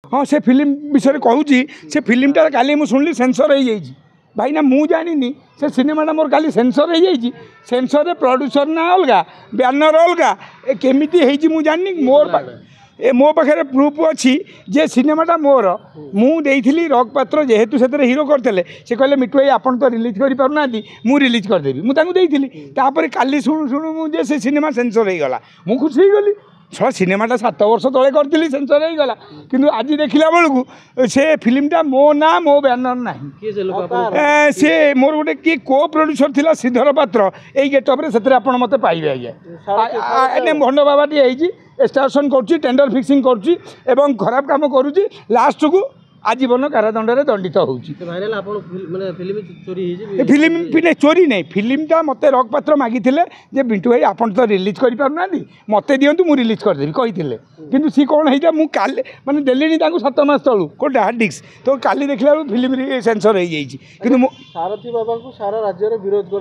हाँ से फिल्म विषय कहूँ से फिल्मटा काली मुझे शुणिली सेन्सर हो जाइए भाई ना मुझे जानी से सिनेमाटा मोर काली सेन्सर हो जाइए सेन्सर प्रोड्यूसर ना अलग बैनर अलग केमी मुझे जानी मोर मो पाखे प्रूफ अच्छी जे सिनेमाटा मोर मुझे रॉक पात्र जेहेतु से हीरो करते से कहले मिट्टू भाई आपन तो रिलीज कर पारना मुझे रिलीज करदेवी मुझे काली शुणु शुणु मुझे से सिनेमा सेन्सर हो गला मुझे खुशी हो गली छा सिनेमाटा 7 वर्ष तले करी सेन्सर हो गला कि आज देखला बेलू से फिल्मटा मो ना मो बैनर ना से मोर गोटे किए को प्रोड्यूसर थिला श्रीधर पात्र यही गेटअप्रे से मत पाइबे आज्ञा भंड बाबाटी स्टेशन करुँची टेंडर फिक्सिंग करुँची एवं खराब काम करुँची लास्ट को आजीवन कारादंड दंडित होती फिल्म चोरी नहीं फिल्मटा मत रॉक पात्र मागी बिंटू भाई आपन तो रिलीज कर पारना मत दिंतु मुझे रिलीज करदेवी कही कि सी कौन होता मुझे मैंने देली 7 मास तलू कौटे हार्ड डिस्क तो काली देखला फिल्म सेन्सर हो जाइए कि सारथी बाबा को सारा राज्य विरोध कर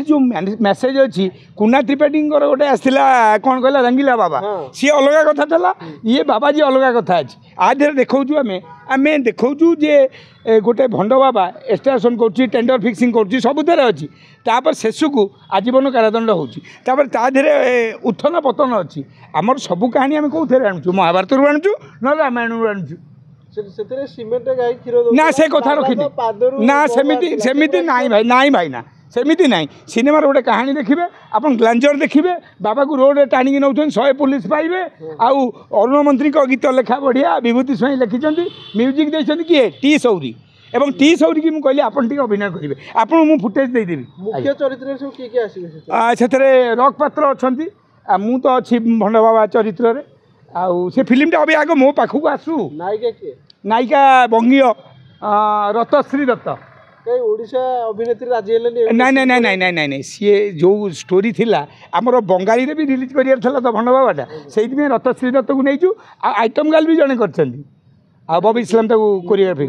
जो मेसेज अच्छी कुना त्रिपाठी गोटे आसला कौन कहला रंगीला बाबा सी अलग कथा था ये बाबाजी अलग कथा अच्छी आधे देखा आम देखु जे गोटे भंड बाबा स्टेशन कर टेंडर फिक्सिंग कर सबुधे अच्छी तापर शेष को आजीवन कारादंड होधे उत्थन पतन अच्छी आमर सबू कहानी आम कौन आणुचु महाभारत आणुचु ना रामायण आणुचु ना से कथा रखी ना सेमिति नाई भाई नाई भाई ना सेमिति नाई सिनेमार गोटे कहानी देखिए आप ग्लांजर देखिए बाबा को रोड टाणी नौ 100 पुलिस पाइबे आउ अरुण मंत्री गीत लेखा बढ़िया विभूति स्वाई लिखिं म्यूजिक देखते किए टी सौरी एवं टी सौरी की मुझे आपन टी अभिनय करेंगे आपको मुझे फुटेज देदेवी मुख्य चरित्र से रॉक पात्र अच्छा मु तो अच्छी भंड बाबा चरित्र आउ से फिल्मटा अभी आग मो पाखक आसू नायिका किए नायिका बंगीय रतश्री दत्त ओडिशा अभिनेत्री राजी ना ना ना ना ना ना सी जो स्टोरी थिला आमर बंगाली रे भी रिलीज करियार थला तो भंड बाबाटा से रतश्री दत्त को नहीं आइटम गाल भी जड़े कर बॉबी इस्लाम कोरियोग्राफी